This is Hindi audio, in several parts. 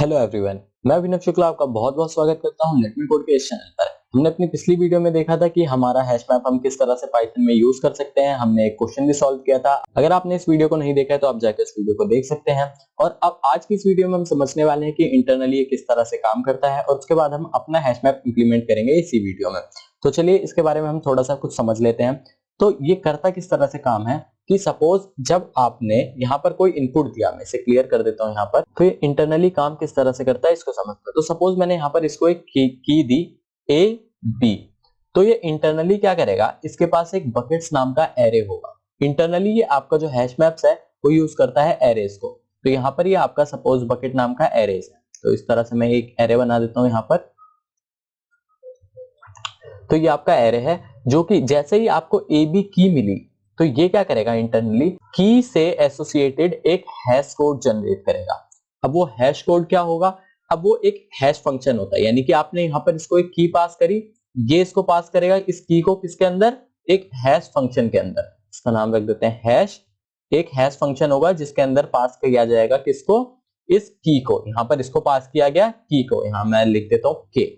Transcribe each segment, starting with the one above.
हेलो एवरीवन, मैं अभिनव शुक्ला आपका बहुत बहुत स्वागत करता हूं लेट मी कोड के इस चैनल पर। हमने अपनी पिछली वीडियो में देखा था कि हमारा हैश मैप हम किस तरह से पाइथन में यूज कर सकते हैं। हमने एक क्वेश्चन भी सॉल्व किया था। अगर आपने इस वीडियो को नहीं देखा है तो आप जाकर इस वीडियो को देख सकते हैं। और अब आज की इस वीडियो में हम समझने वाले हैं कि इंटरनली ये किस तरह से काम करता है और उसके बाद हम अपना हैश मैप इंप्लीमेंट करेंगे इसी वीडियो में। तो चलिए इसके बारे में हम थोड़ा सा कुछ समझ लेते हैं। तो ये करता किस तरह से काम है कि सपोज जब आपने यहाँ पर कोई इनपुट दिया, मैं इसे क्लियर कर देता हूँ यहाँ पर, तो ये इंटरनली काम किस तरह से करता है इसको समझते हैं। तो सपोज मैंने यहाँ पर इसको एक की दी ए बी, तो ये इंटरनली क्या करेगा, इसके पास एक बकेट्स नाम का एरे होगा। इंटरनली ये आपका जो हैश मैप्स है वो यूज करता है एरेज को। तो यहाँ पर ये आपका सपोज बकेट नाम का एरेज है। तो इस तरह से मैं एक एरे बना देता हूँ यहाँ पर। तो ये आपका एरे है जो कि जैसे ही आपको ए बी की मिली तो ये क्या करेगा, इंटरनली की से एसोसिएटेड एक हैश कोड जनरेट करेगा। अब वो हैश कोड क्या होगा, अब वो एक हैश फंक्शन होता है, यानी कि आपने यहाँ पर इसको एक की पास करी, ये इसको पास करेगा इस की को किसके अंदर, एक हैश फंक्शन के अंदर। इसका नाम रख देते हैं हैश। एक हैश फंक्शन होगा जिसके अंदर पास किया जाएगा किसको, इस की को। यहाँ पर इसको पास किया गया की को, यहाँ मैं लिख देता हूँ के।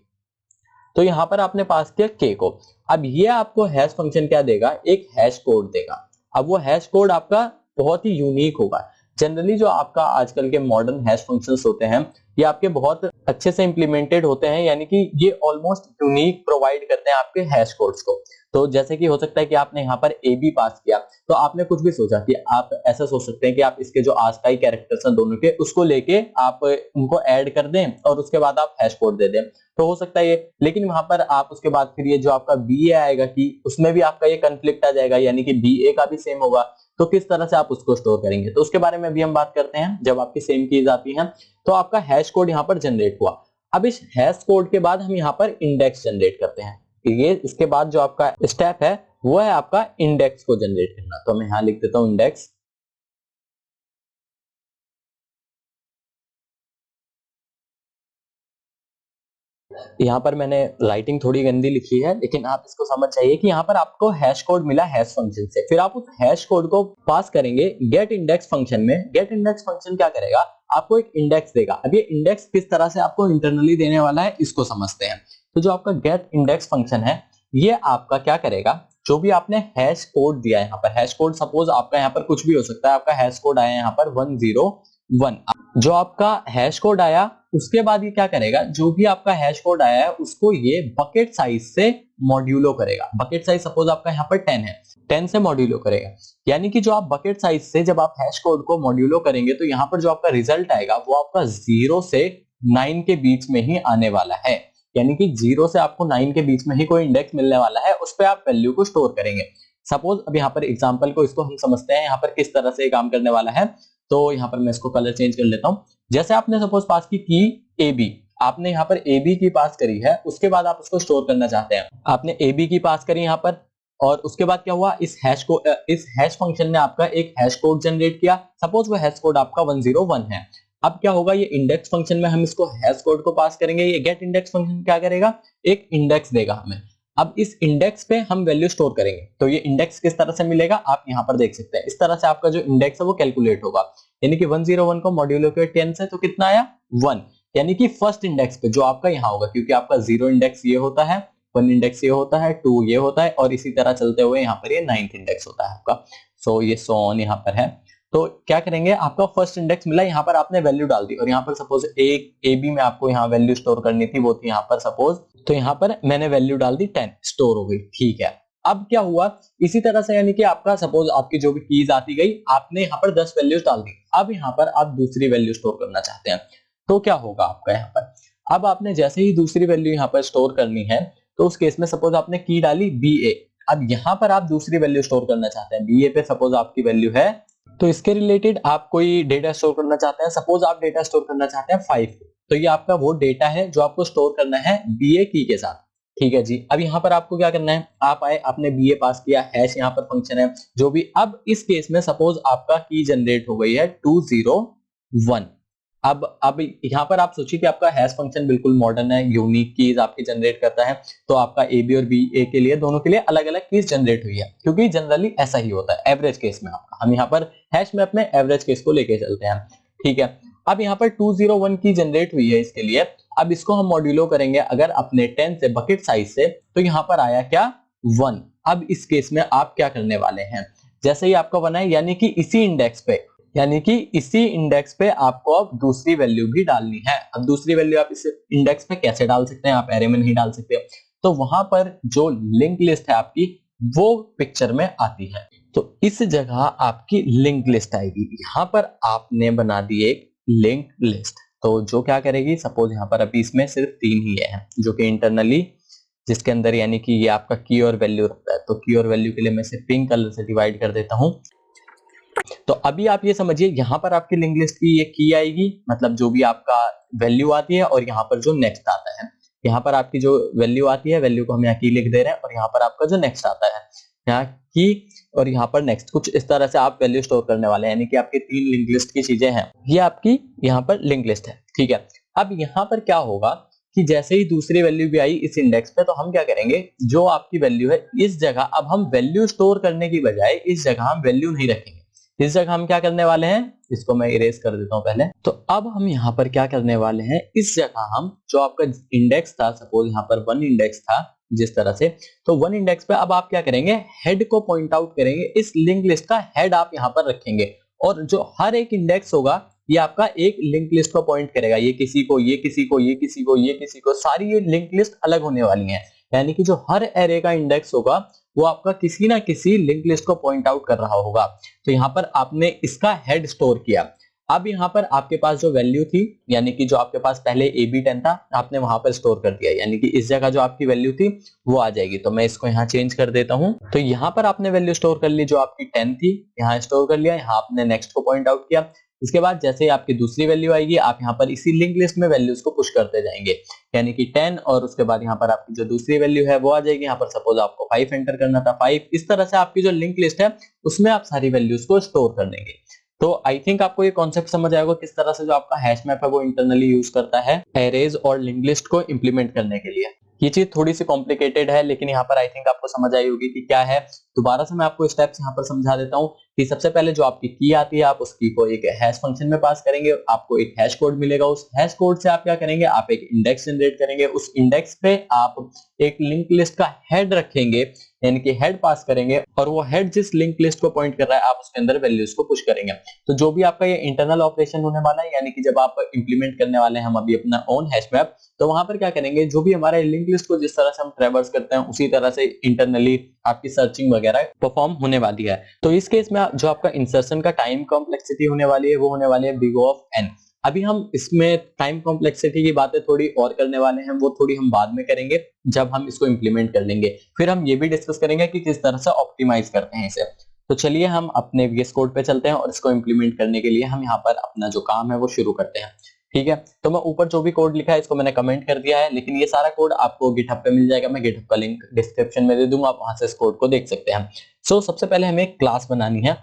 तो यहाँ पर आपने पास किया के को। अब ये आपको हैश फंक्शन क्या देगा, एक हैश कोड देगा। अब वो हैश कोड आपका बहुत ही यूनिक होगा। जनरली जो आपका आजकल के मॉडर्न हैश फंक्शंस होते हैं ये आपके बहुत अच्छे से इंप्लीमेंटेड होते हैं, यानी कि ये ऑलमोस्ट यूनिक प्रोवाइड करते हैं आपके हैश कोड्स को। तो जैसे कि हो सकता है कि आपने यहाँ पर ए बी पास किया तो आपने कुछ भी सोचा कि आप ऐसा सोच सकते हैं कि आप इसके जो आसपाई कैरेक्टर्स हैं दोनों के, उसको लेके आप उनको ऐड कर दें और उसके बाद आप हैश कोड दे दें। तो हो सकता है ये, लेकिन वहां पर आप उसके बाद फिर ये जो आपका बी ए आएगा कि उसमें भी आपका ये कंफ्लिक्ट आ जाएगा, यानी कि बी ए का भी सेम होगा। तो किस तरह से आप उसको स्टोर करेंगे, तो उसके बारे में भी हम बात करते हैं। जब आपकी सेम कीज आती हैं तो आपका हैश कोड यहाँ पर जनरेट हुआ। अब इस हैश कोड के बाद हम यहाँ पर इंडेक्स जनरेट करते हैं। ये इसके बाद जो आपका स्टेप है वो है आपका इंडेक्स को जनरेट करना। तो मैं यहाँ लिख देता हूँ इंडेक्स। यहाँ पर मैंने राइटिंग थोड़ी गंदी लिखी है, लेकिन आप इसको समझ जाइए कि यहाँ पर आपको हैश कोड मिला हैश फंक्शन से, फिर आप उस हैश कोड को पास करेंगे गेट इंडेक्स फंक्शन में। गेट इंडेक्स फंक्शन क्या करेगा, आपको एक इंडेक्स देगा। अब ये इंडेक्स किस तरह से आपको इंटरनली देने वाला है इसको समझते हैं। तो जो आपका गेट इंडेक्स फंक्शन है ये आपका क्या करेगा, जो भी आपने हैश कोड दिया है यहाँ पर, हैश कोड सपोज आपका यहाँ पर कुछ भी हो सकता है। आपका हैश कोड आया यहाँ पर 101, जो आपका हैश कोड आया उसके बाद ये क्या करेगा, जो भी आपका हैश कोड आया है उसको ये बकेट साइज से मॉड्यूलो करेगा। बकेट साइज सपोज आपका यहाँ पर 10 है, 10 से मॉड्यूलो करेगा। यानी कि जो आप बकेट साइज से जब आप हैश कोड को मॉड्यूलो करेंगे तो यहाँ पर जो आपका रिजल्ट आएगा वो आपका 0 से 9 के बीच में ही आने वाला है। यानी कि 0 से आपको 9 के बीच में ही कोई इंडेक्स मिलने वाला है, उस पर आप वैल्यू को स्टोर करेंगे। सपोज अब यहाँ पर एग्जांपल को इसको हम समझते हैं यहाँ पर किस तरह से काम करने वाला है। तो यहाँ पर मैं इसको कलर चेंज कर लेता हूं। जैसे आपने सपोज पास की ए बी, आपने यहाँ पर ए बी की पास करी है, उसके बाद आप उसको स्टोर करना चाहते हैं। आपने ए बी की पास करी यहाँ पर, और उसके बाद क्या हुआ, इस हैश फंक्शन ने आपका एक हैश कोड जनरेट किया। सपोज वो हैश कोड आपका 101 है। अब क्या होगा, ये इंडेक्स फंक्शन में हम इसको हैश कोड को पास करेंगे। ये गेट इंडेक्स फंक्शन क्या करेगा, एक इंडेक्स देगा हमें। अब इस इंडेक्स पे हम वैल्यू स्टोर करेंगे। तो ये इंडेक्स किस तरह से मिलेगा आप यहाँ पर देख सकते हैं। इस तरह से आपका जो इंडेक्स है वो कैलकुलेट होगा। यानी कि 101 को मॉड्यूलो के 10 से तो कितना आया 1, यानी कि फर्स्ट इंडेक्स पे जो आपका यहाँ होगा, क्योंकि आपका 0 इंडेक्स ये होता है, 1 इंडेक्स ये होता है, 2 ये होता है, और इसी तरह चलते हुए यहाँ पर ये 9th इंडेक्स होता है आपका। सो ये सो ऑन यहाँ पर है। तो क्या करेंगे, आपका फर्स्ट इंडेक्स मिला, यहाँ पर आपने वैल्यू डाल दी, और यहाँ पर सपोज एक ए बी में आपको यहाँ वैल्यू स्टोर करनी थी, वो थी यहाँ पर सपोज, तो यहाँ पर मैंने वैल्यू डाल दी 10, स्टोर हो गई। ठीक है, अब क्या हुआ, इसी तरह से यानी कि आपका सपोज आपकी जो भी कीज आती गई, आपने यहाँ पर 10 वैल्यूज डाल दी। अब यहाँ पर आप दूसरी वैल्यू स्टोर करना चाहते हैं, तो क्या होगा आपका यहाँ पर, अब आपने जैसे ही दूसरी वैल्यू यहाँ पर स्टोर करनी है, तो उस केस में सपोज आपने की डाली बी ए। अब यहाँ पर आप दूसरी वैल्यू स्टोर करना चाहते हैं, बी ए पे सपोज आपकी वैल्यू है, तो इसके रिलेटेड आप कोई डेटा स्टोर करना चाहते हैं। सपोज आप डेटा स्टोर करना चाहते हैं 5, तो ये आपका वो डेटा है जो आपको स्टोर करना है बी ए की के साथ। ठीक है जी, अब यहाँ पर आपको क्या करना है, आप आए, आपने बी ए पास किया, हैश यहाँ पर फंक्शन है जो भी। अब इस केस में सपोज आपका की जनरेट हो गई है 201। अब यहाँ पर आप सोचिए कि आपका हैश फंक्शन बिल्कुल मॉडर्न है, यूनिक कीज आपकी जनरेट करता है। तो आपका ए बी और बी ए के लिए, दोनों के लिए अलग अलग कीज जनरेट हुई है, क्योंकि जनरली ऐसा ही होता है एवरेज केस में। आपका हम यहाँ पर हैश मैप में एवरेज केस को लेके चलते हैं। ठीक है, अब यहाँ पर 201 की जनरेट हुई है इसके लिए। अब इसको हम मॉड्यूलो करेंगे अगर अपने 10 से बकेट साइज से, तो यहाँ पर आया क्या 1। अब इस केस में आप क्या करने वाले हैं, जैसे ही आपका 1 है यानी कि इसी इंडेक्स पे आपको अब दूसरी वैल्यू भी डालनी है। अब दूसरी वैल्यू आप इस इंडेक्स पे कैसे डाल सकते हैं, आप एरे में नहीं डाल सकते, तो वहां पर जो लिंक लिस्ट है आपकी वो पिक्चर में आती है। तो इस जगह आपकी लिंक लिस्ट आएगी। यहां पर आपने बना दी एक लिंक लिस्ट, तो जो क्या करेगी, सपोज यहाँ पर अभी इसमें सिर्फ 3 ही है जो कि इंटरनली जिसके अंदर यानी कि ये आपका की और वैल्यू रखता है, तो की और वैल्यू के लिए मैं इसे पिंक कलर से डिवाइड कर देता हूं। तो अभी आप ये समझिए यहाँ पर आपकी लिंक लिस्ट की ये की आएगी, मतलब जो भी आपका वैल्यू आती है, और यहाँ पर जो नेक्स्ट आता है, यहाँ पर आपकी जो वैल्यू आती है, वैल्यू को हम यहाँ की लिख दे रहे हैं, और यहाँ पर आपका जो नेक्स्ट आता है यहाँ की, और यहाँ पर नेक्स्ट, कुछ इस तरह से आप वैल्यू स्टोर करने वाले हैं। यानी कि आपकी 3 लिंक लिस्ट की चीजें हैं, ये आपकी यहाँ पर लिंक लिस्ट है, ठीक है। अब यहाँ पर क्या होगा कि जैसे ही दूसरी वैल्यू भी आई इस इंडेक्स पे, तो हम क्या करेंगे, जो आपकी वैल्यू है इस जगह अब हम वैल्यू स्टोर करने की बजाय इस जगह हम वैल्यू नहीं रखेंगे। इस जगह हम क्या करने वाले हैं, इसको मैं इरेज कर देता हूं पहले। तो अब हम यहाँ पर क्या करने वाले हैं, इस जगह हम जो आपका इंडेक्स था, सपोज यहाँ पर 1 इंडेक्स था जिस तरह से, तो 1 इंडेक्स पे अब आप क्या करेंगे, हेड को पॉइंट आउट करेंगे, इस लिंक लिस्ट का हेड आप यहाँ पर रखेंगे, और जो हर एक इंडेक्स होगा ये आपका एक लिंक लिस्ट को पॉइंट करेगा, ये किसी को, ये किसी को, ये किसी को, ये किसी को, सारी ये लिंक लिस्ट अलग होने वाली है। यानी कि जो हर एरे का इंडेक्स होगा वो आपका किसी ना किसी लिंक लिस्ट को पॉइंट आउट कर रहा होगा। तो यहाँ पर आपने इसका हेड स्टोर किया। अब यहाँ पर आपके पास जो वैल्यू थी, यानी कि जो आपके पास पहले AB10 था, आपने वहां पर स्टोर कर दिया, यानी कि इस जगह जो आपकी वैल्यू थी वो आ जाएगी। तो मैं इसको यहाँ चेंज कर देता हूँ। तो यहाँ पर आपने वैल्यू स्टोर कर ली, जो आपकी 10 थी यहाँ स्टोर कर लिया, यहाँ आपने नेक्स्ट को पॉइंट आउट किया। इसके बाद जैसे ही आपकी दूसरी वैल्यू आएगी, आप यहाँ पर इसी लिंक लिस्ट में वैल्यूज को पुश करते जाएंगे, यानी कि 10, और उसके बाद यहाँ पर आपकी जो दूसरी वैल्यू है वो आ जाएगी। यहाँ पर सपोज आपको 5 एंटर करना था, 5। इस तरह से आपकी जो लिंक लिस्ट है उसमें आप सारी वैल्यूज को स्टोर कर देंगे। तो आई थिंक आपको ये कॉन्सेप्ट समझ आएगा किस तरह से जो आपका हैश मैप है वो इंटरनली यूज करता है एरेज और लिंक लिस्ट को इंप्लीमेंट करने के लिए। ये चीज थोड़ी सी कॉम्प्लिकेटेड है, लेकिन यहाँ पर आई थिंक आपको समझ आई होगी कि क्या है। दोबारा से मैं आपको स्टेप्स यहाँ पर समझा देता हूँ कि सबसे पहले जो आपकी की आती है, आप उस की को एक हैश फंक्शन में पास करेंगे, आपको एक हैश कोड मिलेगा। उस हैश कोड से आप क्या करेंगे, आप एक इंडेक्स जनरेट करेंगे, उस इंडेक्स पे आप एक लिंक लिस्ट का हेड रखेंगे, यानी कि हेड पास करेंगे, और वो हेड जिस लिंक लिस्ट को पॉइंट कर रहा है आप उसके अंदर वैल्यूज को पुश करेंगे। तो जो भी आपका ये इंटरनल ऑपरेशन होने वाला है, यानी कि जब आप इंप्लीमेंट करने वाले हैं हम अभी अपना ओन हैश मैप, तो वहां पर क्या करेंगे, जो भी हमारे लिंक लिस्ट को जिस तरह से हम ट्रैवर्स करते हैं उसी तरह से इंटरनली आपकी सर्चिंग वगैरह परफॉर्म होने वाली है। तो इस केस में जो आपका इंसर्शन का टाइम कॉम्प्लेक्सिटी होने वाली है वो होने वाली है बिग ऑफ n। अभी हम इसमें टाइम कॉम्प्लेक्सिटी की बातें थोड़ी और करने वाले हैं, वो थोड़ी हम बाद में करेंगे जब हम इसको इंप्लीमेंट कर लेंगे। फिर हम ये भी डिस्कस करेंगे कि किस तरह से ऑप्टिमाइज करते हैं इसे। तो चलिए हम अपने VS कोड पे चलते हैं, और इसको इंप्लीमेंट करने के लिए हम यहाँ पर अपना जो काम है वो शुरू करते हैं, ठीक है। तो मैं ऊपर जो भी कोड लिखा है इसको मैंने कमेंट कर दिया है, लेकिन ये सारा कोड आपको गिटहब पे मिल जाएगा। मैं गिटहब का लिंक डिस्क्रिप्शन में दे दूंगा, आप वहां से इस कोड को देख सकते हैं। सो सबसे पहले हमें एक क्लास बनानी है।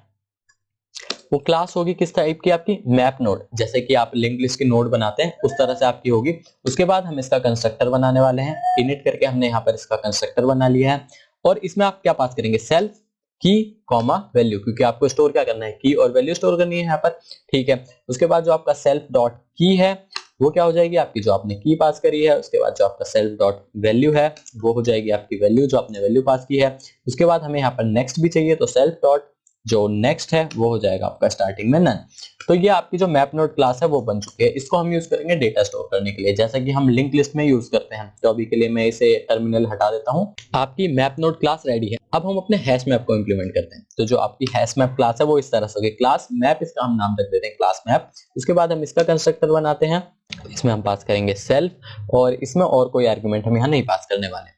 वो क्लास होगी किस टाइप की, आपकी मैप नोड, जैसे कि आप लिंक लिस्ट की नोड बनाते हैं उस तरह से आपकी होगी। उसके बाद हम इसका कंस्ट्रक्टर बनाने वाले हैं। इनिट करके हमने यहाँ पर इसका कंस्ट्रक्टर बना लिया है, और इसमें आप क्या पास करेंगे, सेल्फ की कॉमा वैल्यू, क्योंकि आपको स्टोर क्या करना है, की और वैल्यू स्टोर करनी है यहाँ पर, ठीक है। उसके बाद जो आपका सेल्फ डॉट की है वो क्या हो जाएगी, आपकी जो आपने की पास करी है। उसके बाद जो आपका सेल्फ डॉट वैल्यू है वो हो जाएगी आपकी वैल्यू जो आपने वैल्यू पास की है। उसके बाद हमें यहाँ पर नेक्स्ट भी चाहिए, तो सेल्फ डॉट जो नेक्स्ट है वो हो जाएगा आपका स्टार्टिंग में नन। तो ये आपकी जो मैप नोड क्लास है वो बन चुकी है। इसको हम यूज करेंगे डेटा स्टोर करने के लिए, जैसा कि हम लिंक लिस्ट में यूज करते हैं। तो अभी के लिए मैं इसे टर्मिनल हटा देता हूँ। आपकी मैप नोड क्लास रेडी है। अब हम अपने हैश मैप को इंप्लीमेंट करते हैं। तो जो आपकी हैश मैप क्लास है वो इस तरह से होगी, क्लास मैप, इसका हम नाम रख देते हैं क्लास मैप। उसके बाद हम इसका कंस्ट्रक्टर बनाते हैं, इसमें हम पास करेंगे सेल्फ, और इसमें और कोई आर्गुमेंट हम यहाँ नहीं पास करने वाले।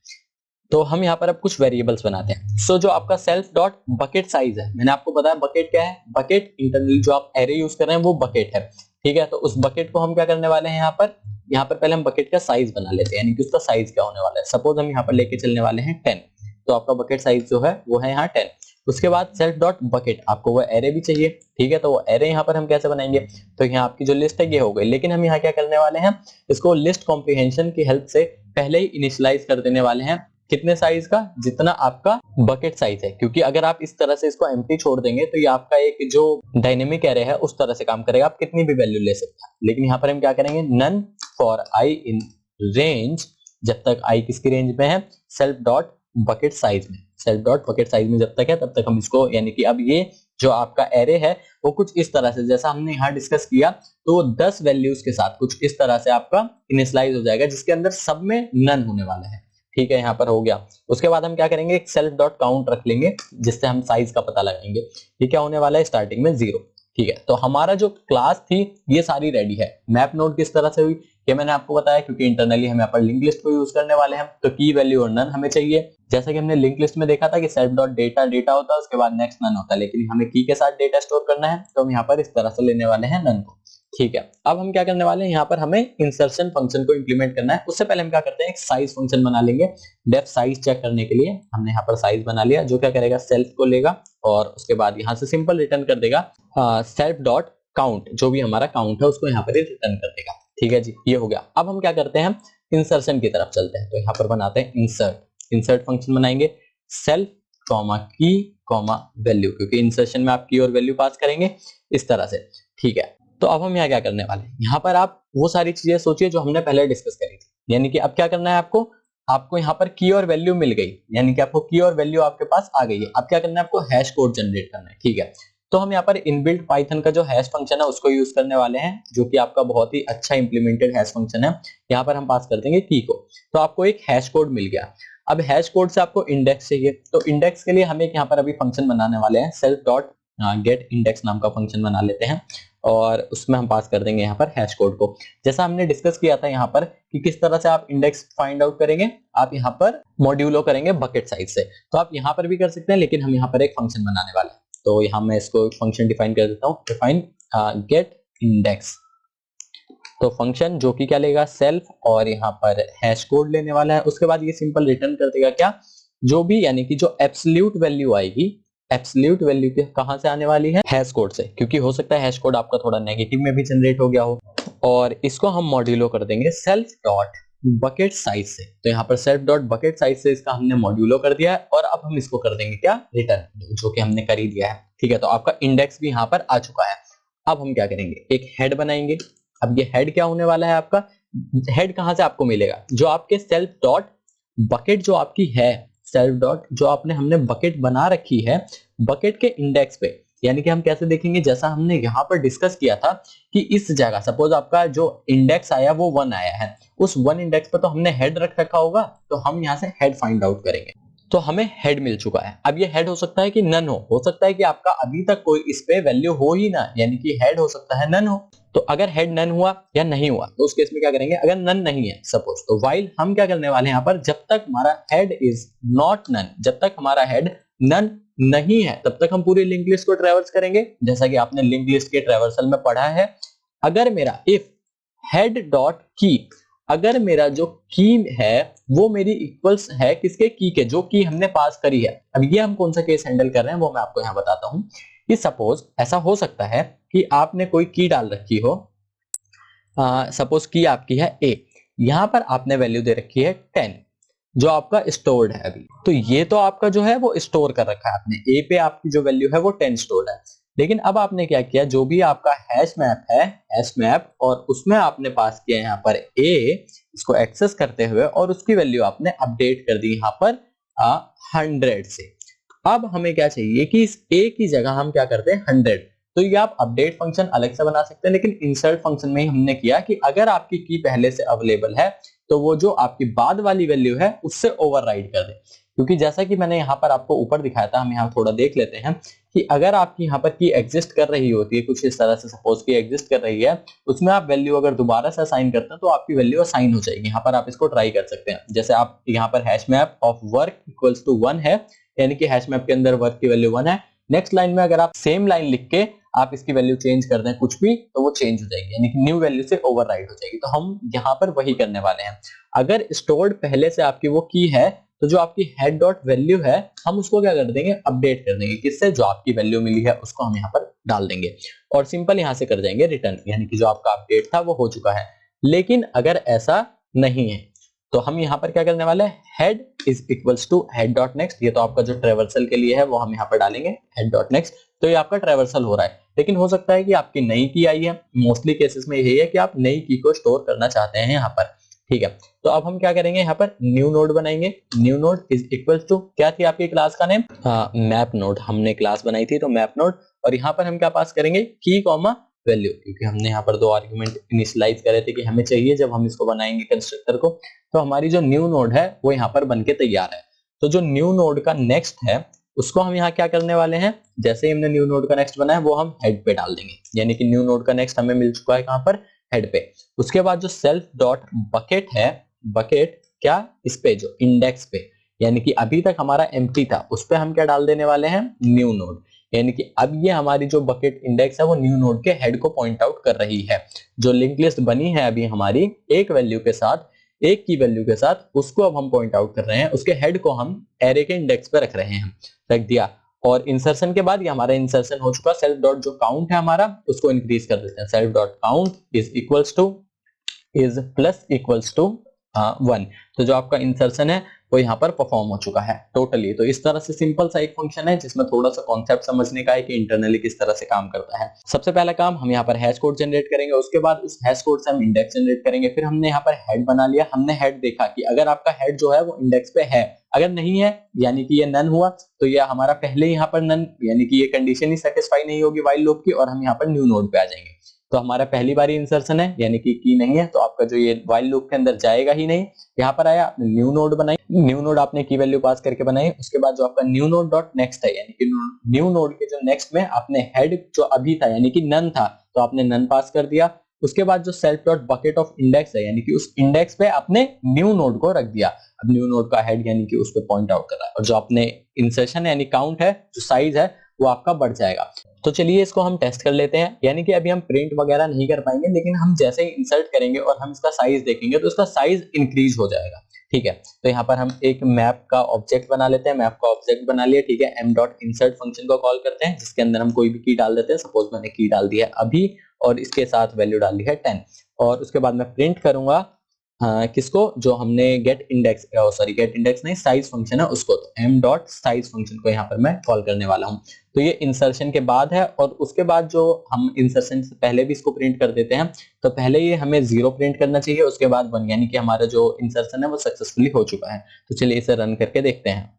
तो हम यहाँ पर अब कुछ वेरिएबल्स बनाते हैं। सो जो आपका सेल्फ डॉट बकेट साइज है, मैंने आपको बताया बकेट क्या है, बकेट इंटरनली जो आप एरे यूज कर रहे हैं वो बकेट है, ठीक है। तो उस बकेट को हम क्या करने वाले हैं, यहाँ पर पहले हम बकेट का साइज बना लेते हैं, यानी कि उसका साइज क्या होने वाला है। सपोज हम यहाँ पर लेके चलने वाले हैं 10, तो आपका बकेट साइज जो है वो है यहाँ 10। उसके बाद सेल्फ डॉट बकेट, आपको वो एरे भी चाहिए, ठीक है। तो वो एरे यहाँ पर हम कैसे बनाएंगे, तो यहाँ आपकी जो लिस्ट है ये हो गई, लेकिन हम यहाँ क्या करने वाले हैं, इसको लिस्ट कॉम्प्रिहेंशन की हेल्प से पहले ही इनिशियलाइज कर देने वाले हैं कितने साइज का, जितना आपका बकेट साइज है, क्योंकि अगर आप इस तरह से इसको एम्प्टी छोड़ देंगे तो ये आपका एक जो डायनेमिक एरे है उस तरह से काम करेगा, आप कितनी भी वैल्यू ले सकते हैं। लेकिन यहाँ पर हम क्या करेंगे, none for i in range, जब तक आई किसकी रेंज में है, सेल्फ डॉट बकेट साइज में, सेल्फ डॉट बकेट साइज में जब तक है तब तक हम इसको, यानी कि अब ये जो आपका एरे है वो कुछ इस तरह से, जैसा हमने यहाँ डिस्कस किया, तो 10 वैल्यूज के साथ कुछ इस तरह से आपका इनिशियलाइज हो जाएगा, जिसके अंदर सब में नन होने वाला है। ठीक है, यहाँ पर हो गया। उसके बाद हम क्या करेंगे, एक सेल्फ डॉट काउंट रख लेंगे जिससे हम साइज का पता लगाएंगे। ये क्या होने वाला है, स्टार्टिंग में 0। ठीक है, तो हमारा जो क्लास थी ये सारी रेडी है। मैप नोड किस तरह से हुई ये मैंने आपको बताया, क्योंकि इंटरनली हम यहाँ पर लिंक लिस्ट को यूज करने वाले हैं, तो की वैल्यू और नन हमें चाहिए। जैसा कि हमने लिंक लिस्ट में देखा था कि सेल्फ डॉट डेटा डेटा होता है, उसके बाद नेक्स्ट नन होता है, लेकिन हमें की के साथ डेटा स्टोर करना है तो हम यहाँ पर इस तरह से लेने वाले हैं नन को। ठीक है, अब हम क्या करने वाले हैं, यहाँ पर हमें इंसर्शन फंक्शन को इंप्लीमेंट करना है। उससे पहले हम क्या करते हैं, एक साइज फंक्शन बना लेंगे। डेफ साइज चेक करने के लिए हमने यहाँ पर साइज बना लिया, जो क्या करेगा, सेल्फ को लेगा और उसके बाद यहाँ से सिंपल रिटर्न कर देगा सेल्फ डॉट काउंट, जो भी हमारा काउंट है उसको यहाँ पर रिटर्न कर देगा। ठीक है जी, ये हो गया। अब हम क्या करते हैं, इंसर्शन की तरफ चलते हैं। तो यहाँ पर बनाते हैं इंसर्ट फंक्शन बनाएंगे, सेल्फ कॉमा की कॉमा वैल्यू, क्योंकि इंसर्शन में आप की और वैल्यू पास करेंगे इस तरह से। ठीक है, तो अब हम यहाँ क्या करने वाले हैं, यहाँ पर आप वो सारी चीजें सोचिए जो हमने पहले डिस्कस करी थी, यानी कि अब क्या करना है आपको यहाँ पर की और वैल्यू मिल गई, यानी कि आपको की और वैल्यू आपके पास आ गई है। अब क्या करना है, आपको हैश कोड जनरेट करना है। ठीक है, तो हम यहाँ पर इनबिल्ट पाइथन का जो हैश फंक्शन है उसको यूज करने वाले हैं, जो कि आपका बहुत ही अच्छा इंप्लीमेंटेड हैश फंक्शन है। यहाँ पर हम पास कर देंगे की को, तो आपको एक हैश कोड मिल गया। अब हैश कोड से आपको इंडेक्स चाहिए, तो इंडेक्स के लिए हम एक यहाँ पर अभी फंक्शन बनाने वाले हैं, सेल्फ डॉट गेट इंडेक्स नाम का फंक्शन बना लेते हैं और उसमें हम पास कर देंगे यहाँ पर हैश कोड को। जैसा हमने डिस्कस किया था यहाँ पर कि किस तरह से आप इंडेक्स फाइंड आउट करेंगे, आप यहाँ पर मॉड्यूलो करेंगे बकेट साइज से, तो आप यहाँ पर भी कर सकते हैं, लेकिन हम यहाँ पर एक फंक्शन बनाने वाले हैं। तो यहाँ मैं इसको फंक्शन डिफाइन कर देता हूँ, डिफाइन गेट इंडेक्स। तो फंक्शन जो कि क्या लेगा, सेल्फ और यहाँ पर हैश कोड लेने वाला है। उसके बाद ये सिंपल रिटर्न कर देगा क्या, जो भी, यानी कि जो एब्सोल्यूट वैल्यू आएगी, एब्सोल्यूट वैल्यू कहां से आने वाली है, हैश कोड से, क्योंकि हो सकता है हैश कोड आपका थोड़ा नेगेटिव में भी जनरेट हो गया हो। और इसको हम मॉड्यूलो कर देंगे सेल्फ डॉट बकेट साइज से। तो यहाँ पर सेल्फ डॉट बकेट साइज से इसका हमने मॉड्यूलो कर दिया है और अब हम इसको कर देंगे क्या, रिटर्न, जो कि हमने कर ही दिया है। ठीक है, तो आपका इंडेक्स भी यहाँ पर आ चुका है। अब हम क्या करेंगे, एक हेड बनाएंगे। अब ये हेड क्या होने वाला है, आपका हेड कहां से आपको मिलेगा, जो आपके सेल्फ डॉट बकेट जो आपकी है, सेल्फ डॉट जो आपने हमने बकेट बना रखी है, बकेट के इंडेक्स पे, यानी कि हम कैसे देखेंगे, जैसा हमने यहाँ पर डिस्कस किया था कि इस जगह सपोज आपका जो इंडेक्स आया वो 1 आया है, उस 1 इंडेक्स पर तो हमने हेड रख रखा होगा, तो हम यहाँ से हेड फाइंड आउट करेंगे। तो हमें हेड मिल चुका है। अब ये हेड हो सकता है कि नन हो सकता है कि आपका अभी तक कोई इस पे वैल्यू हो ही ना, यानी कि हेड हो सकता है नन हो। तो अगर हेड नन हुआ या नहीं हुआ तो उस केस में क्या करेंगे, अगर नन नहीं है सपोज, तो व्हाइल हम क्या करने वाले हैं यहाँ पर, जब तक हमारा हेड इज नॉट नन, जब तक हमारा हेड नन नहीं है तब तक हम पूरी लिंक लिस्ट को ट्रैवर्स करेंगे, जैसा कि आपने लिंक लिस्ट के ट्रैवर्सल में पढ़ा है। अगर मेरा इफ हेड डॉट की, अगर मेरा जो की है वो मेरी इक्वल्स है किसके, की के, जो की हमने पास करी है। अब ये हम कौन सा केस हैंडल कर रहे हैं वो मैं आपको यहाँ बताता हूँ कि सपोज ऐसा हो सकता है कि आपने कोई की डाल रखी हो, सपोज की आपकी है ए, यहां पर आपने वैल्यू दे रखी है 10, जो आपका स्टोर्ड है अभी, तो ये तो आपका जो है वो स्टोर कर रखा है आपने, ए पे आपकी जो वैल्यू है वो 10 स्टोर्ड है। लेकिन अब आपने क्या किया, जो भी आपका हैश मैप है, हैश मैप, और उसमें आपने पास किया यहाँ पर ए, इसको एक्सेस करते हुए, और उसकी वैल्यू आपने अपडेट कर दी यहाँ पर 100 से। अब हमें क्या चाहिए कि इस ए की जगह हम क्या करते हैं 100, तो ये आप अपडेट फंक्शन अलग से बना सकते हैं, लेकिन इंसर्ट फंक्शन में ही हमने किया कि अगर आपकी की पहले से अवेलेबल है तो वो जो आपकी बाद वाली वैल्यू है उससे ओवरराइड कर दे। क्योंकि जैसा कि मैंने यहाँ पर आपको ऊपर दिखाया था, हम यहाँ थोड़ा देख लेते हैं कि अगर आपकी यहाँ पर की एग्जिस्ट कर रही होती है कुछ इस तरह से, सपोज की एग्जिस्ट कर रही है, उसमें आप वैल्यू अगर दोबारा से असाइन करते हैं तो आपकी वैल्यू असाइन हो जाएगी। यहाँ पर आप इसको ट्राई कर सकते हैं, जैसे आप यहाँ पर hash map of work equals to 1 है, यानी कि हैश मैप के अंदर वर्क की वैल्यू 1 है। नेक्स्ट लाइन में अगर आप सेम लाइन लिख के आप इसकी वैल्यू चेंज कर दें कुछ भी, तो वो चेंज हो जाएगी, यानी कि न्यू वैल्यू से ओवरराइड हो जाएगी। तो हम यहाँ पर वही करने वाले हैं। अगर स्टोर्ड पहले से आपकी वो की है, तो जो आपकी हेड डॉट वैल्यू है हम उसको क्या कर देंगे, अपडेट कर देंगे, किससे, जो आपकी वैल्यू मिली है उसको हम यहाँ पर डाल देंगे और सिंपल यहाँ से कर देंगे रिटर्न, यानी कि जो आपका अपडेट था वो हो चुका है। लेकिन अगर ऐसा नहीं है तो हम यहाँ पर क्या करने वाले हैं, head is equals to head dot next. ये तो आपका जो ट्रेवर्सल के लिए है वो हम यहाँ पर डालेंगे हेड डॉट नेक्स्ट। तो ये आपका ट्रेवर्सल हो रहा है, लेकिन हो सकता है कि आपकी नई की आई है। मोस्टली केसेस में यही है कि आप नई की को स्टोर करना चाहते हैं यहाँ पर, ठीक है। तो अब हम क्या करेंगे, यहाँ पर न्यू नोड बनाएंगे। New node is equal to, क्या थी आपकी क्लास का नेम, मैप नोड। हमने क्लास बनाई थी तो मैप नोड, और यहाँ पर हम क्या पास करेंगे, की कॉमा वैल्यू, क्योंकि हमने यहाँ पर दो आर्गुमेंट इनिशियलाइज करे थे कि हमें चाहिए जब हम इसको बनाएंगे कंस्ट्रक्टर को। तो हमारी जो न्यू नोड है वो यहाँ पर बनके तैयार है। तो जो न्यू नोड का नेक्स्ट है उसको हम यहाँ क्या करने वाले हैं, जैसे ही हमने न्यू नोड का नेक्स्ट बनाया वो हम हेड पे डाल देंगे, यानी कि न्यू नोड का नेक्स्ट हमें मिल चुका है कहां पर, हेड पे। उसके बाद जो सेल्फ डॉट बकेट है, बकेट क्या, इस पे जो इंडेक्स पे, यानी कि अभी तक हमारा एम्प्टी था उस पे हम क्या डाल देने वाले हैं, न्यू नोड। यानी कि अब ये हमारी जो बकेट इंडेक्स है वो न्यू नोड के हेड को पॉइंट आउट कर रही है। जो लिंक लिस्ट बनी है अभी हमारी एक वैल्यू के साथ, एक की वैल्यू के साथ, उसको अब हम पॉइंट आउट कर रहे हैं, उसके हेड को हम एरे के इंडेक्स पे रख रहे हैं, रख दिया। और इंसर्शन के बाद ये हमारा इंसर्शन हो चुका। सेल्फ डॉट जो काउंट है हमारा उसको इंक्रीज कर देते हैं। Self dot count is equals to, is plus equals to 1। तो जो आपका इंसर्शन है वो यहाँ पर परफॉर्म हो चुका है टोटली। तो इस तरह से सिंपल सा एक फंक्शन है जिसमें थोड़ा सा कॉन्सेप्ट समझने का है कि इंटरनली किस तरह से काम करता है। सबसे पहला काम हम यहाँ पर हैश कोड जनरेट करेंगे, उसके बाद उस हैश कोड से हम इंडेक्स जनरेट करेंगे। फिर हमने यहाँ पर हेड बना लिया। हमने हेड देखा कि अगर आपका हेड जो है वो इंडेक्स पे है, अगर नहीं है यानी कि ये नन हुआ, तो ये हमारा पहले यहाँ पर नन, यानी कि ये कंडीशन ही सेटिस्फाई नहीं होगी व्हाइल लूप की, और हम यहाँ पर न्यू नोड पे आ जाएंगे। तो हमारा पहली बारी इंसर्शन है, यानी कि की नहीं है, तो आपका जो ये व्हाइल लूप के अंदर जाएगा ही नहीं। यहाँ पर आया, आपने न्यू नोड बनाई, न्यू नोड आपने की वैल्यू पास करके बनाई। उसके बाद जो आपका न्यू नोड डॉट नेक्स्ट है, यानी कि न्यू नोड के जो नेक्स्ट में आपने हेड जो अभी था यानी कि नन था, तो आपने नन पास कर दिया। उसके बाद जो self dot bucket of index है, यानी कि उस इंडेक्स पे आपने न्यू नोड को रख दिया। अब न्यू नोड का हेड यानी कि उस पे पॉइंट आउट कर रहा है, और जो आपने इंसर्शन यानी काउंट है, जो साइज है वो आपका बढ़ जाएगा। तो चलिए इसको हम टेस्ट कर लेते हैं। यानी कि अभी हम प्रिंट वगैरह नहीं कर पाएंगे, लेकिन हम जैसे ही इंसर्ट करेंगे और हम इसका साइज देखेंगे तो इसका साइज इंक्रीज हो जाएगा, ठीक है। तो यहाँ पर हम एक मैप का ऑब्जेक्ट बना लेते हैं। मैप का ऑब्जेक्ट बना लिया, ठीक है। m डॉट इंसर्ट फंक्शन को कॉल करते हैं, जिसके अंदर हम कोई भी की डाल देते हैं। सपोज मैंने की डाल दी है अभी, और इसके साथ वैल्यू डाल दी है 10, और उसके बाद मैं प्रिंट करूंगा किसको, जो हमने gate index, sorry gate index नहीं, साइज फंक्शन है उसको। तो m डॉट साइज फंक्शन को यहाँ पर मैं कॉल करने वाला हूँ। तो ये इंसर्शन के बाद है, और उसके बाद जो हम इंसर्शन से पहले भी इसको प्रिंट कर देते हैं, तो पहले ये हमें 0 प्रिंट करना चाहिए, उसके बाद 1, यानी कि हमारा जो इंसर्शन है वो सक्सेसफुली हो चुका है। तो चलिए इसे रन करके देखते हैं।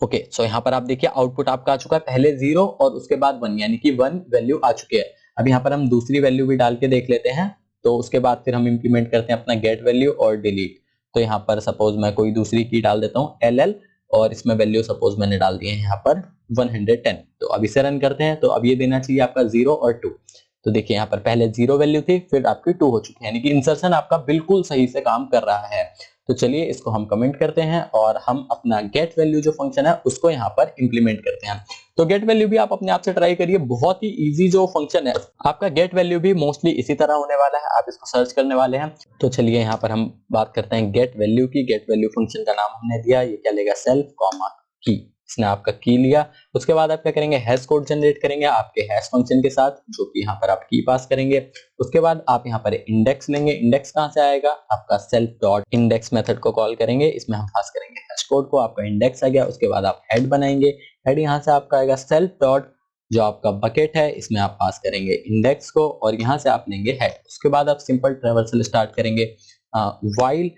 ओके, सो यहाँ पर आप देखिए आउटपुट आपका आ चुका है, पहले 0 और उसके बाद 1, यानी कि 1 वैल्यू आ चुकी है। अब यहाँ पर हम दूसरी वैल्यू भी डाल के देख लेते हैं। तो उसके बाद फिर हम इंप्लीमेंट करते हैं अपना गेट वैल्यू और डिलीट। तो यहाँ पर सपोज मैं कोई दूसरी की डाल देता हूँ LL, और इसमें वैल्यू सपोज मैंने डाल दी है यहाँ पर 110। तो अब इसे रन करते हैं, तो अब ये देना चाहिए आपका 0 और 2। तो देखिए यहाँ पर पहले 0 वैल्यू थी, फिर आपकी 2 हो चुकी है, यानी कि इंसर्शन आपका बिल्कुल सही से काम कर रहा है। तो चलिए इसको हम कमेंट करते हैं, और हम अपना गेट वैल्यू जो फंक्शन है उसको यहाँ पर इंप्लीमेंट करते हैं। तो गेट वैल्यू भी आप अपने आप से ट्राई करिए, बहुत ही इजी जो फंक्शन है आपका गेट वैल्यू भी मोस्टली इसी तरह होने वाला है। आप इसको सर्च करने वाले हैं। तो चलिए यहाँ पर हम बात करते हैं गेट वैल्यू की। गेट वैल्यू फंक्शन का नाम हमने दिया, ये क्या लेगा, सेल्फ कॉमा की। इसने आपका की लिया। उसके बाद आप क्या करेंगे, हैश कोड जनरेट करेंगे आपके हैश फंक्शन के साथ, जो कि यहाँ पर आप की पास करेंगे। उसके बाद आप यहाँ पर इंडेक्स लेंगे। इंडेक्स कहाँ से आएगा, आपका सेल्फ डॉट इंडेक्स मेथड को कॉल करेंगे, इसमें हम पास करेंगे हैश कोड को। आपका इंडेक्स आ गया। उसके बाद आप हेड बनाएंगे। हेड यहाँ से आपका आएगा सेल्फ डॉट जो आपका बकेट है, इसमें आप पास करेंगे इंडेक्स को, और यहाँ से आप लेंगे हेड। उसके बाद आप सिंपल ट्रेवर्सल स्टार्ट करेंगे, while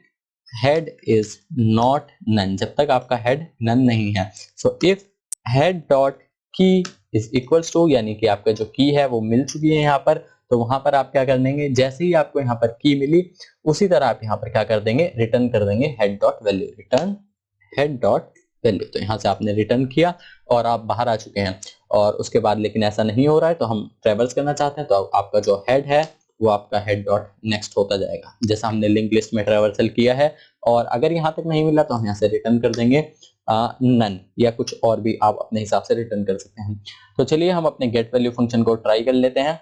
head is not none, जब तक आपका हेड नन नहीं है। So if head dot key is equals to, यानी कि आपका जो की है वो मिल चुकी है यहाँ पर, तो वहां पर आप क्या कर देंगे, जैसे ही आपको यहाँ पर की मिली उसी तरह आप यहाँ पर क्या कर देंगे, रिटर्न कर देंगे head dot value, return head dot value. तो यहाँ से आपने रिटर्न किया और आप बाहर आ चुके हैं। और उसके बाद लेकिन ऐसा नहीं हो रहा है, तो हम ट्रेवर्स करना चाहते हैं, तो आपका जो हेड है वो आपका हेड डॉट नेक्स्ट होता जाएगा, जैसा हमने लिंक लिस्ट में ट्रेवर्सल किया है। और अगर यहाँ तक नहीं मिला तो हम यहाँ से रिटर्न कर देंगे नन, या कुछ और भी आप अपने हिसाब से रिटर्न कर सकते हैं। तो चलिए हम अपने गेट वैल्यू फंक्शन को ट्राई कर लेते हैं।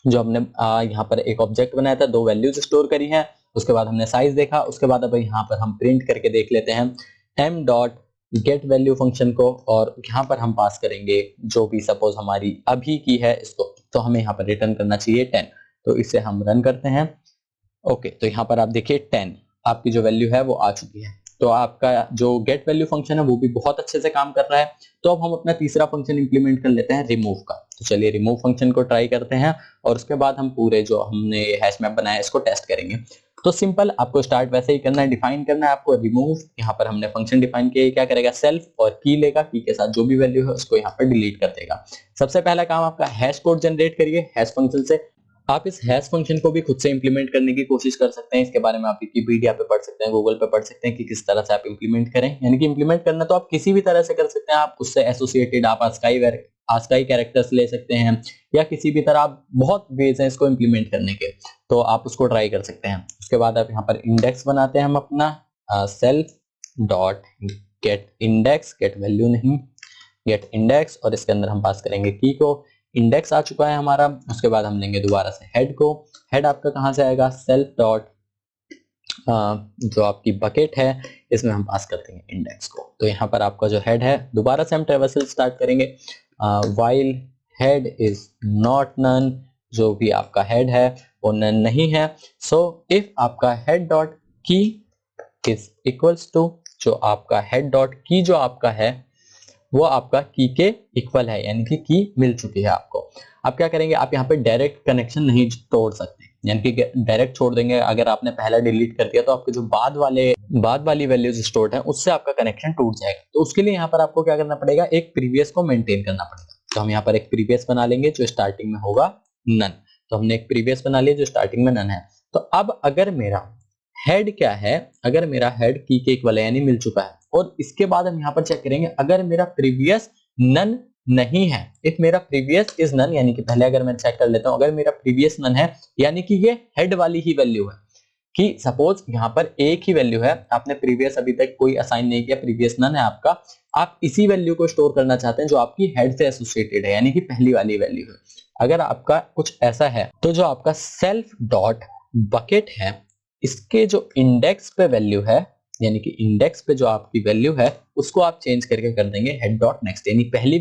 जो हमने यहाँ पर एक ऑब्जेक्ट बनाया था, 2 वैल्यूज स्टोर करी हैं, उसके बाद हमने साइज देखा। उसके बाद अब यहाँ पर हम प्रिंट करके देख लेते हैं m dot get value function को, और यहाँ पर हम पास करेंगे जो भी सपोज हमारी अभी की है इसको, तो हमें यहाँ पर रिटर्न करना चाहिए 10। तो इसे हम रन करते हैं। ओके, तो यहाँ पर आप देखिए 10 आपकी जो वैल्यू है वो आ चुकी है। तो आपका जो गेट वैल्यू फंक्शन है वो भी बहुत अच्छे से काम कर रहा है। तो अब हम अपना तीसरा फंक्शन इंप्लीमेंट कर लेते हैं रिमूव का। तो चलिए रिमूव फंक्शन को ट्राई करते हैं और उसके बाद हम पूरे जो हमने हैश मैप बनाया इसको टेस्ट करेंगे। तो सिंपल आपको स्टार्ट वैसे ही करना है, डिफाइन करना है आपको रिमूव। यहाँ पर हमने फंक्शन डिफाइन किया, क्या करेगा सेल्फ और की लेगा, की के साथ जो भी वैल्यू है उसको यहाँ पर डिलीट कर देगा। सबसे पहला काम आपका हैश कोड जनरेट करिए हैश फंक्शन से। आप इस हैश फंक्शन को भी खुद से इंप्लीमेंट करने की कोशिश कर सकते हैं, इसके बारे में आप विकिपीडिया पे पढ़ सकते हैं, गूगल पे पढ़ सकते हैं कि किस तरह से आप इंप्लीमेंट करें। यानी कि इंप्लीमेंट करना तो आप किसी भी तरह से कर सकते हैं, आप उससे एसोसिएटेड आप आस्काई कैरेक्टर्स ले सकते हैं या किसी भी तरह, आप बहुत वेज हैं इसको इंप्लीमेंट करने के, तो आप उसको ट्राई कर सकते हैं। उसके बाद आप यहाँ पर इंडेक्स बनाते हैं हम अपना self dot gate index, get value नहीं गेट इंडेक्स, और इसके अंदर हम पास करेंगे की को। इंडेक्स आ चुका है हमारा। उसके बाद हम लेंगे दोबारा से हेड को। हेड आपका कहां से आएगा सेल्फ डॉट जो आपकी बकेट है इसमें हम पास कर देंगे इंडेक्स को। तो यहाँ पर आपका जो हेड है, दोबारा से हम ट्रेवर्सल स्टार्ट करेंगे while head is not none, जो भी आपका हेड है वो नन नहीं है। सो इफ आपका head dot key is equals to, जो आपका हेड डॉट की जो आपका है वो आपका की के इक्वल है, यानी कि की मिल चुकी है आपको। आप क्या करेंगे, आप यहाँ पे डायरेक्ट कनेक्शन नहीं तोड़ सकते, यानी कि डायरेक्ट छोड़ देंगे। अगर आपने पहला डिलीट कर दिया तो आपके जो बाद वाली वैल्यूज स्टोर्ड है उससे आपका कनेक्शन टूट जाएगा। तो उसके लिए यहाँ पर आपको क्या करना पड़ेगा, एक प्रीवियस को मेंटेन करना पड़ेगा। तो हम यहाँ पर एक प्रीवियस बना लेंगे जो स्टार्टिंग में होगा नन। तो हमने एक प्रीवियस बना लिया जो स्टार्टिंग में नन है। तो अब अगर मेरा हेड क्या है, अगर मेरा हेड की के इक्वल है यानी मिल चुका है, और इसके बाद हम यहाँ पर चेक करेंगे अगर मेरा प्रीवियस नन नहीं है, इफ मेरा प्रीवियस इज नन, यानी कि पहले अगर मैं चेक कर लेता हूं, अगर मेरा प्रीवियस नन है यानी कि ये हेड वाली ही वैल्यू है, कि सपोज यहाँ पर एक ही वैल्यू है, आपने प्रीवियस अभी तक कोई असाइन नहीं किया, प्रीवियस नन है आपका, आप इसी वैल्यू को स्टोर करना चाहते हैं जो आपकी हेड से एसोसिएटेड है, यानी कि पहली वाली वैल्यू है। अगर आपका कुछ ऐसा है तो जो आपका सेल्फ डॉट बकेट है इसके जो इंडेक्स पे वैल्यू है, यानी कि इंडेक्स पे जो आपकी वैल्यू है उसको आप चेंज करके कर देंगे हेड डॉट नेक्स्ट, यानी पहली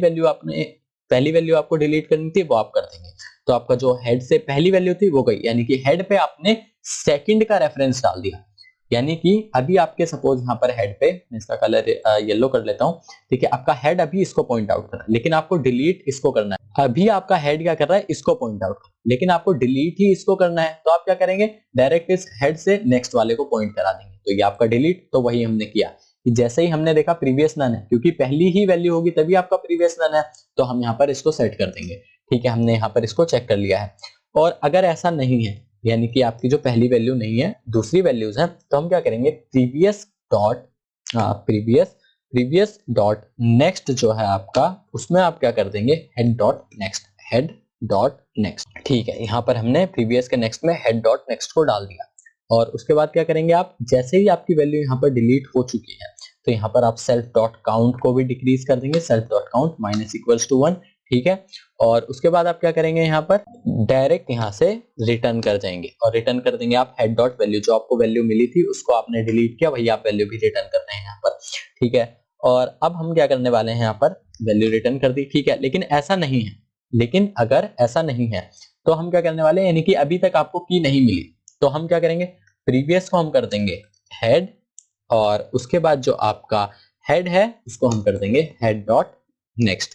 वैल्यू आपको डिलीट करनी थी वो आप कर देंगे। तो आपका जो हेड से पहली वैल्यू थी वो गई, यानी कि हेड पे आपने सेकंड का रेफरेंस डाल दिया। यानी कि अभी आपके सपोज यहाँ पर हेड पे, मैं इसका कलर येलो कर लेता हूँ, ठीक है, आपका हेड अभी इसको पॉइंट आउट कर रहा है लेकिन आपको डिलीट इसको करना है। अभी आपका हेड क्या कर रहा है, इसको पॉइंट आउट कर, लेकिन आपको डिलीट ही इसको करना है। तो आप क्या करेंगे, डायरेक्ट इस हेड से नेक्स्ट वाले को पॉइंट करा देंगे। तो ये आपका डिलीट, तो वही हमने किया कि जैसे ही हमने देखा प्रीवियस नन है, क्योंकि पहली ही वैल्यू होगी तभी आपका प्रीवियस नन है, तो हम यहाँ पर इसको सेट कर देंगे। ठीक है, हमने यहाँ पर इसको चेक कर लिया है। और अगर ऐसा नहीं है, यानी कि आपकी जो पहली वैल्यू नहीं है दूसरी वैल्यूज है, तो हम क्या करेंगे, प्रीवियस डॉट नेक्स्ट जो है आपका, उसमें आप क्या कर देंगे हेड डॉट नेक्स्ट। ठीक है, यहाँ पर हमने प्रीवियस के नेक्स्ट में हेड डॉट नेक्स्ट को डाल दिया। और उसके बाद क्या करेंगे आप, जैसे ही आपकी वैल्यू यहाँ पर डिलीट हो चुकी है तो यहाँ पर आप सेल्फ डॉट काउंट को भी डिक्रीज कर देंगे, self dot count minus equals to 1। ठीक है, और उसके बाद आप क्या करेंगे, यहाँ पर डायरेक्ट यहाँ से रिटर्न कर जाएंगे और रिटर्न कर देंगे आप हेड डॉट वैल्यू, जो आपको वैल्यू मिली थी उसको आपने डिलीट किया, वही आप वैल्यू भी रिटर्न कर रहे हैं यहाँ पर। ठीक है, और अब हम क्या करने वाले हैं, यहाँ पर वैल्यू रिटर्न कर दी। ठीक है, लेकिन अगर ऐसा नहीं है तो हम क्या करने वाले हैं, यानी कि अभी तक आपको की नहीं मिली, तो हम क्या करेंगे, प्रीवियस को हम कर देंगे हेड, और उसके बाद जो आपका हेड है उसको हम कर देंगे हेड डॉट नेक्स्ट,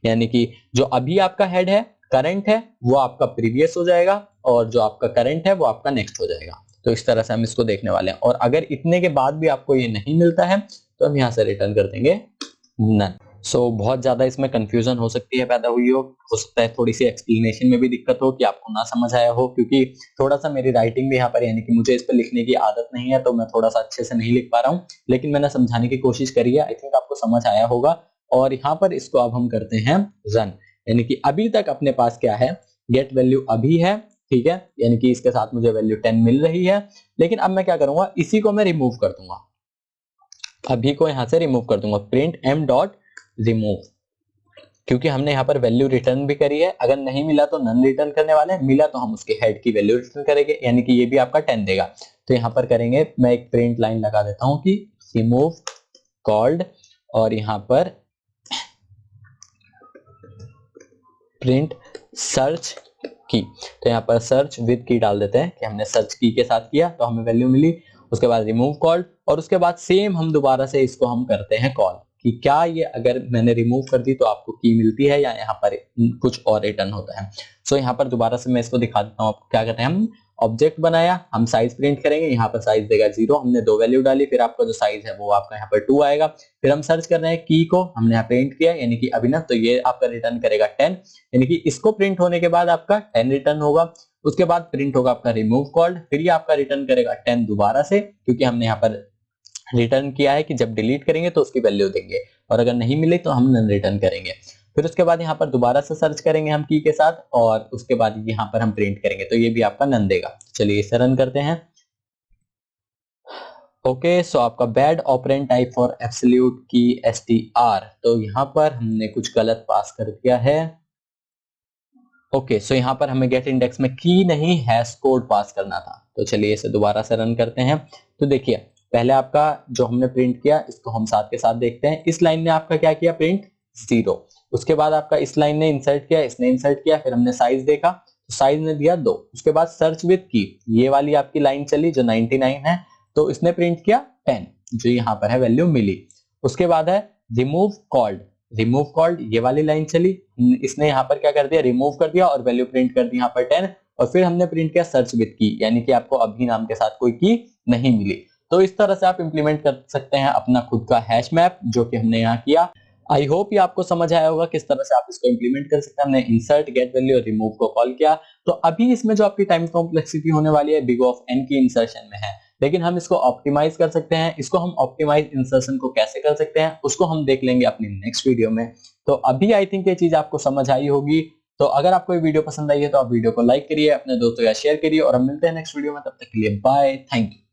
यानी कि जो अभी आपका हेड है करंट है वो आपका प्रीवियस हो जाएगा, और जो आपका करंट है वो आपका नेक्स्ट हो जाएगा। तो इस तरह से हम इसको देखने वाले हैं। और अगर इतने के बाद भी आपको ये नहीं मिलता है तो हम यहाँ से रिटर्न कर देंगे नन। बहुत ज्यादा इसमें कंफ्यूजन हो सकती है, पैदा हुई हो सकता है थोड़ी सी एक्सप्लेनेशन में भी दिक्कत हो कि आपको ना समझ आया हो, क्योंकि थोड़ा सा मेरी राइटिंग भी यहाँ पर, यानी कि मुझे इस पर लिखने की आदत नहीं है तो मैं थोड़ा सा अच्छे से नहीं लिख पा रहा हूँ, लेकिन मैंने समझाने की कोशिश करी है। आई थिंक आपको समझ आया होगा। और यहाँ पर इसको अब हम करते हैं रन, यानी कि अभी तक अपने पास क्या है, गेट वैल्यू अभी है, ठीक है, यानी कि इसके साथ मुझे वैल्यू 10 मिल रही है। लेकिन अब मैं क्या करूंगा, इसी को मैं रिमूव कर दूंगा, अभी को यहां से रिमूव कर दूंगा, प्रिंट एम डॉट रिमूव, क्योंकि हमने यहाँ पर वैल्यू रिटर्न भी करी है। अगर नहीं मिला तो नन रिटर्न करने वाले हैं, मिला तो हम उसके हेड की वैल्यू रिटर्न करेंगे, यानी कि ये भी आपका 10 देगा। तो यहाँ पर करेंगे, मैं एक प्रिंट लाइन लगा देता हूं कि रिमूव कॉल्ड, और यहाँ पर प्रिंट सर्च की। तो यहाँ पर सर्च विद की डाल देते हैं कि हमने सर्च की के साथ किया तो हमें वैल्यू मिली। उसके बाद रिमूव कॉल्ड, और उसके बाद सेम हम दोबारा से इसको हम करते हैं कॉल कि क्या ये अगर मैंने रिमूव कर दी तो आपको की मिलती है या यहाँ पर कुछ और रिटर्न होता है। सो यहाँ पर दोबारा से मैं इसको दिखा देता हूँ आपको क्या करते हैं। हम ऑब्जेक्ट बनाया, हम साइज प्रिंट करेंगे, यहाँ पर साइज देगा 0, हमने 2 वैल्यू डाली, फिर आपका जो साइज है वो आपका यहाँ पर 2 आएगा। फिर हम सर्च कर रहे हैं की को, हमने यहाँ प्रिंट किया यानी कि अभिनव, तो ये आपका रिटर्न करेगा 10, यानी कि इसको प्रिंट होने के बाद आपका 10 रिटर्न होगा। उसके बाद प्रिंट होगा आपका रिमूव कॉल्ड, फिर ये आपका रिटर्न करेगा 10 दोबारा से, क्योंकि हमने यहाँ पर रिटर्न किया है कि जब डिलीट करेंगे तो उसकी वैल्यू देंगे, और अगर नहीं मिले तो हम नन रिटर्न करेंगे। फिर उसके बाद यहाँ पर दोबारा से सर्च करेंगे हम की के साथ, और उसके बाद यहाँ पर हम प्रिंट करेंगे तो ये भी आपका नन देगा। चलिए इसे रन करते हैं। ओके, सो आपका bad operand type for absolute की str, तो यहाँ पर हमने कुछ गलत पास कर दिया है। ओके, सो यहाँ पर हमें गेट इंडेक्स में की नहीं हैश कोड पास करना था। तो चलिए इसे दोबारा से रन करते हैं। तो देखिए पहले आपका जो हमने प्रिंट किया इसको हम साथ के साथ देखते हैं। इस लाइन ने आपका क्या किया, प्रिंट 0। उसके बाद आपका इस लाइन ने इंसर्ट किया, इसने इंसर्ट किया, फिर हमने साइज देखा तो साइज ने दिया 2। उसके बाद सर्च विद की, ये वाली आपकी लाइन चली जो 99 है, तो इसने प्रिंट किया 10 जो यहाँ पर है वैल्यू मिली। उसके बाद है रिमूव कॉल्ड, रिमूव कॉल्ड ये वाली लाइन चली, इसने यहाँ पर क्या कर दिया, रिमूव कर दिया और वैल्यू प्रिंट कर दी यहाँ पर 10। और फिर हमने प्रिंट किया सर्च विद की, यानी कि आपको अभी नाम के साथ कोई की नहीं मिली। तो इस तरह से आप इंप्लीमेंट कर सकते हैं अपना खुद का हैश मैप, जो कि हमने यहाँ किया। आई होप ये आपको समझ आया होगा किस तरह से आप इसको इंप्लीमेंट कर सकते हैं। हमने इंसर्ट, गेट वैल्यू और रिमूव को कॉल किया। तो अभी इसमें जो आपकी टाइम कॉम्प्लेक्सिटी होने वाली है बिग ऑफ n की इंसर्शन में है, लेकिन हम इसको ऑप्टिमाइज कर सकते हैं। इसको हम ऑप्टिमाइज इंसर्शन को कैसे कर सकते हैं उसको हम देख लेंगे अपनी नेक्स्ट वीडियो में। तो अभी आई थिंक ये चीज आपको समझ आई होगी। तो अगर आपको ये वीडियो पसंद आई है तो आप वीडियो को लाइक करिए, अपने दोस्तों या शेयर करिए, और हम मिलते हैं नेक्स्ट वीडियो में। तब तक के लिए बाय, थैंक यू।